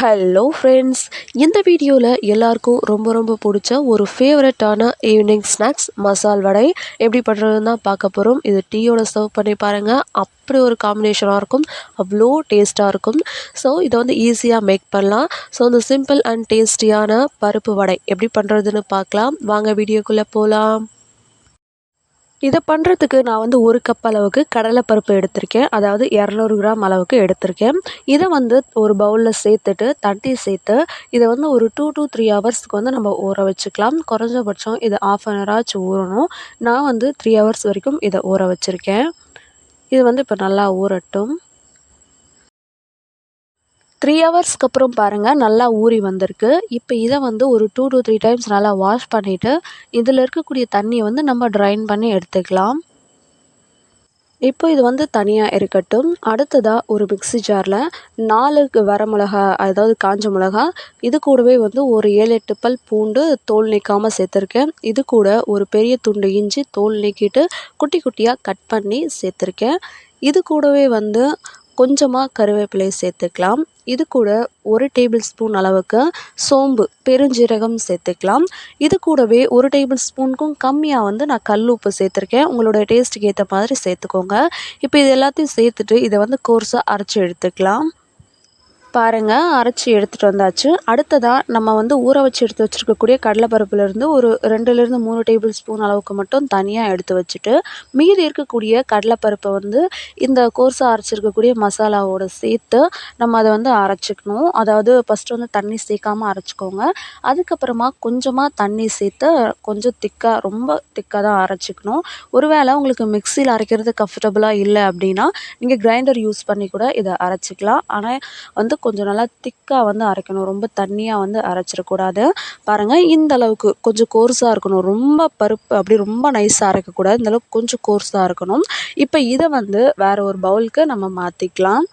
Hello friends, இந்த வீடியோவில் எல்லாருக்கும் ரொம்ப பிடிச்ச ஒரு ஃபேவரட்டான ஈவினிங் ஸ்நாக்ஸ் மசால் வடை எப்படி பண்ணுறதுன்னு தான் பார்க்க போகிறோம். இது டீயோட சர்வ் பண்ணி பாருங்கள், அப்படி ஒரு காம்பினேஷனாக இருக்கும், அவ்வளோ டேஸ்ட்டாக இருக்கும். ஸோ இதை வந்து ஈஸியாக மேக் பண்ணலாம். ஸோ இந்த சிம்பிள் அண்ட் டேஸ்டியான பருப்பு வடை எப்படி பண்ணுறதுன்னு பார்க்கலாம். வாங்க வீடியோக்குள்ளே போகலாம். இதை பண்ணுறதுக்கு நான் வந்து 1 கப் அளவுக்கு கடலைப்பருப்பு எடுத்திருக்கேன். அதாவது 200 கிராம் அளவுக்கு எடுத்திருக்கேன். இதை வந்து ஒரு பவுலில் சேர்த்துட்டு தண்ணி சேர்த்து இதை வந்து ஒரு 2 to 3 ஹவர்ஸ்க்கு வந்து நம்ம ஊற வச்சுக்கலாம். குறைஞ்சபட்சம் இது 1/2 அன் ஹவராச்சும் ஊறணும். நான் வந்து 3 ஹவர்ஸ் வரைக்கும் இதை ஊற வச்சுருக்கேன். இது வந்து இப்போ நல்லா ஊறட்டும். 3 ஹவர்ஸ்க்கு அப்புறம் பாருங்கள், நல்லா ஊறி வந்திருக்கு. இப்போ இதை வந்து ஒரு 2 to 3 டைம்ஸ் நல்லா வாஷ் பண்ணிவிட்டு இதில் இருக்கக்கூடிய தண்ணியை வந்து நம்ம ட்ரைன் பண்ணி எடுத்துக்கலாம். இப்போ இது வந்து தனியாக இருக்கட்டும். அடுத்ததாக ஒரு மிக்ஸி ஜாரில் 4 வரமிளகா, அதாவது காஞ்ச மிளகா, இது கூடவே வந்து ஒரு 7-8 பல் பூண்டு தோல் நீக்காமல் சேர்த்துருக்கேன். இது கூட ஒரு பெரிய துண்டு இஞ்சி தோல் நீக்கிட்டு குட்டி குட்டியாக கட் பண்ணி சேர்த்துருக்கேன். இது கூடவே வந்து கொஞ்சமாக கருவேப்பிலை சேர்த்துக்கலாம். இது கூட 1 டேபிள் ஸ்பூன் அளவுக்கு சோம்பு பெருஞ்சீரகம் சேர்த்துக்கலாம். இது கூடவே 1 டேபிள் ஸ்பூனுக்கும் கம்மியாக வந்து நான் கல் உப்பு சேர்த்துருக்கேன். உங்களோட டேஸ்ட்டுக்கு ஏற்ற மாதிரி சேர்த்துக்கோங்க. இப்போ இது எல்லாத்தையும் சேர்த்துட்டு இதை வந்து கோர்ஸாக அரைச்சி எடுத்துக்கலாம். பாருங்கள், அரைச்சி எடுத்துகிட்டு வந்தாச்சு. அடுத்ததாக நம்ம வந்து ஊற வச்சு எடுத்து வச்சுருக்கக்கூடிய கடலைப்பருப்புலேருந்து ஒரு 2லேருந்து 3 டேபிள் ஸ்பூன் அளவுக்கு மட்டும் தனியாக எடுத்து வச்சுட்டு மீதி இருக்கக்கூடிய கடலைப்பருப்பை வந்து இந்த கோர்ஸாக அரைச்சிருக்கக்கூடிய மசாலாவோடு சேர்த்து நம்ம அதை வந்து அரைச்சிக்கணும். அதாவது ஃபஸ்ட்டு வந்து தண்ணி சேர்க்காமல் அரைச்சிக்கோங்க. அதுக்கப்புறமா கொஞ்சமாக தண்ணி சேர்த்து கொஞ்சம் திக்காக, ரொம்ப திக்காக தான் அரைச்சிக்கணும். ஒருவேளை உங்களுக்கு மிக்சியில் அரைக்கிறது கம்ஃபர்டபுளாக இல்லை அப்படின்னா நீங்கள் கிரைண்டர் யூஸ் பண்ணி கூட இதை அரைச்சிக்கலாம். ஆனால் வந்து கொஞ்சம் நல்லா திக்காக வந்து அரைக்கணும். ரொம்ப தண்ணியாக வந்து அரைச்சிடக்கூடாது. பாருங்கள், இந்த அளவுக்கு கொஞ்சம் கோர்ஸாக இருக்கணும். ரொம்ப பருப்பு அப்படி ரொம்ப நைஸாக அரைக்கக்கூடாது. இந்தளவுக்கு கொஞ்சம் கோர்ஸாக இருக்கணும். இப்போ இதை வந்து வேறு ஒரு பவுலுக்கு நம்ம மாற்றிக்கலாம்.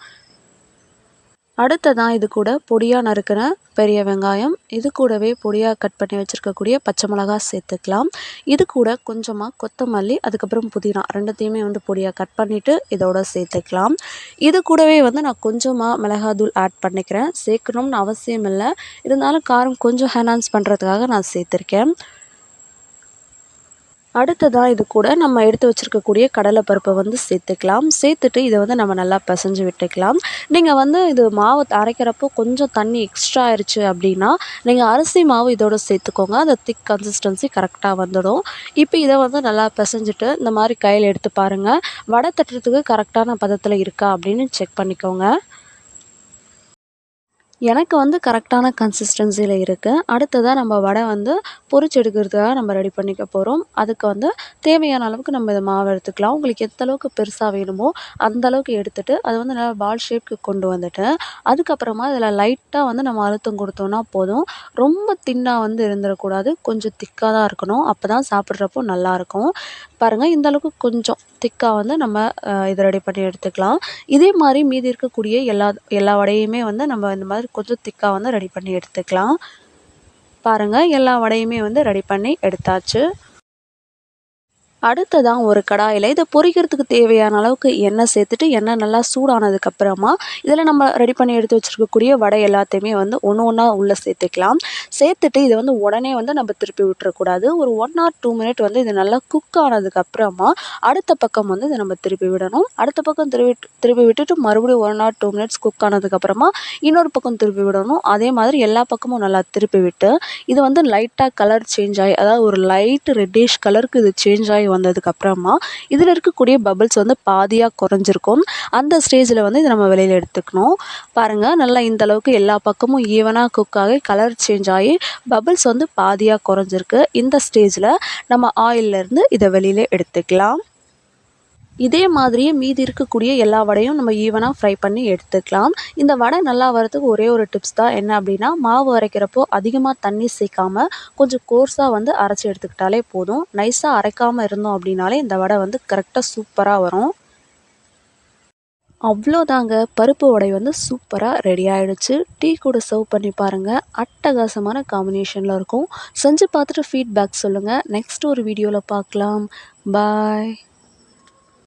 அடுத்ததான் இது கூட பொடியாக நறுக்கிற பெரிய வெங்காயம், இது கூடவே பொடியாக கட் பண்ணி வச்சுருக்கக்கூடிய பச்சை மிளகாய் சேர்த்துக்கலாம். இது கூட கொஞ்சமாக கொத்தமல்லி, அதுக்கப்புறம் புதினா, ரெண்டுத்தையுமே வந்து பொடியாக கட் பண்ணிவிட்டு இதோட சேர்த்துக்கலாம். இது கூடவே வந்து நான் கொஞ்சமாக மிளகாத்தூள் ஆட் பண்ணிக்கிறேன். சேர்க்கணும்னு அவசியம் இல்லை, இருந்தாலும் காரம் கொஞ்சம் என்ஹான்ஸ் பண்ணுறதுக்காக நான் சேர்த்துருக்கேன். அடுத்ததாக இது கூட நம்ம எடுத்து வச்சுருக்கக்கூடிய கடலைப்பருப்பை வந்து சேர்த்துக்கலாம். சேர்த்துட்டு இதை வந்து நம்ம நல்லா பிசைஞ்சு விட்டுக்கலாம். நீங்கள் வந்து இது மாவு அரைக்கிறப்போ கொஞ்சம் தண்ணி எக்ஸ்ட்ரா ஆயிடுச்சு அப்படின்னா நீங்கள் அரிசி மாவு இதோட சேர்த்துக்கோங்க. அந்த திக் கன்சிஸ்டன்சி கரெக்டாக வந்துடும். இப்போ இதை வந்து நல்லா பிசைஞ்சிட்டு இந்த மாதிரி கையில் எடுத்து பாருங்கள். வடை தட்டுறதுக்கு கரெக்டான பதத்தில் இருக்கா அப்படின்னு செக் பண்ணிக்கோங்க. எனக்கு வந்து கரெக்டான கன்சிஸ்டன்சியில் இருக்குது. அடுத்ததாக நம்ம வடை வந்து பொரிச்சு எடுக்கிறதுக்காக நம்ம ரெடி பண்ணிக்க போகிறோம். அதுக்கு வந்து தேவையான அளவுக்கு நம்ம இதை மாவு எடுத்துக்கலாம். உங்களுக்கு எந்த அளவுக்கு பெருசாக வேணுமோ அந்த அளவுக்கு எடுத்துகிட்டு அதை வந்து நல்லா பால் ஷேப்க்கு கொண்டு வந்துட்டு அதுக்கப்புறமா இதில் லைட்டாக வந்து நம்ம அழுத்தம் கொடுத்தோன்னா போதும். ரொம்ப தின்னாக வந்து இருந்துடக்கூடாது, கொஞ்சம் திக்காக தான் இருக்கணும். அப்போ தான் சாப்பிட்றப்போ நல்லாயிருக்கும். பாருங்கள், இந்த அளவுக்கு கொஞ்சம் திக்காக வந்து நம்ம இதை ரெடி பண்ணி எடுத்துக்கலாம். இதே மாதிரி மீதி இருக்கக்கூடிய எல்லா வடையுமே வந்து நம்ம இந்த மாதிரி கொஞ்சம் திக்காக வந்து ரெடி பண்ணி எடுத்துக்கலாம். பாருங்கள், எல்லா வடையுமே வந்து ரெடி பண்ணி எடுத்தாச்சு. அடுத்ததான் ஒரு கடாயில் இதை பொரிக்கிறதுக்கு தேவையான அளவுக்கு எண்ணெய் சேர்த்துட்டு எண்ணெய் நல்லா சூடானதுக்கப்புறமா இதில் நம்ம ரெடி பண்ணி எடுத்து வச்சுருக்கக்கூடிய வடை எல்லாத்தையுமே வந்து ஒன்றா உள்ளே சேர்த்துக்கலாம். சேர்த்துட்டு இதை வந்து உடனே வந்து நம்ம திருப்பி விட்டுறக்கூடாது. ஒரு 1 or 2 மினிட் வந்து இது நல்லா குக் ஆனதுக்கப்புறமா அடுத்த பக்கம் வந்து இதை நம்ம திருப்பி விடணும். அடுத்த பக்கம் திருப்பி விட்டுட்டு மறுபடியும் 1 or 2 மினிட்ஸ் குக் ஆனதுக்கப்புறமா இன்னொரு பக்கம் திருப்பி விடணும். அதே மாதிரி எல்லா பக்கமும் நல்லா திருப்பி விட்டு இது வந்து லைட்டாக கலர் சேஞ்ச் ஆகி, அதாவது ஒரு லைட் ரெட்டிஷ் கலருக்கு இது சேஞ்ச் ஆகி வந்ததுக்கப்புறமா இதில் இருக்கக்கூடிய பபிள்ஸ் வந்து பாதியாக குறைஞ்சிருக்கும். அந்த ஸ்டேஜில் வந்து இதை நம்ம வெளியில் எடுத்துக்கணும். பாருங்கள், நல்லா இந்த அளவுக்கு எல்லா பக்கமும் ஈவனாக குக் ஆகி கலர் சேஞ்ச் ஆகி பபிள்ஸ் வந்து பாதியாக குறைஞ்சிருக்கு. இந்த ஸ்டேஜில் நம்ம ஆயிலிருந்து இதை வெளியில் எடுத்துக்கலாம். இதே மாதிரியே மீதி இருக்கக்கூடிய எல்லா வடையும் நம்ம ஈவனாக ஃப்ரை பண்ணி எடுத்துக்கலாம். இந்த வடை நல்லா வரதுக்கு ஒரே ஒரு டிப்ஸ் தான். என்ன அப்படின்னா, மாவு அரைக்கிறப்போ அதிகமாக தண்ணி சேர்க்காம கொஞ்சம் கோர்ஸாக வந்து அரைச்சி எடுத்துக்கிட்டாலே போதும். நைஸாக அரைக்காமல் இருந்தோம் அப்படின்னாலே இந்த வடை வந்து கரெக்டாக சூப்பராக வரும். அவ்வளோதாங்க, பருப்பு வடை வந்து சூப்பராக ரெடி ஆகிடுச்சு. டீ கூட சர்வ் பண்ணி பாருங்கள், அட்டகாசமான காம்பினேஷனில் இருக்கும். செஞ்சு பார்த்துட்டு ஃபீட்பேக் சொல்லுங்கள். நெக்ஸ்ட் ஒரு வீடியோவில் பார்க்கலாம். பாய்.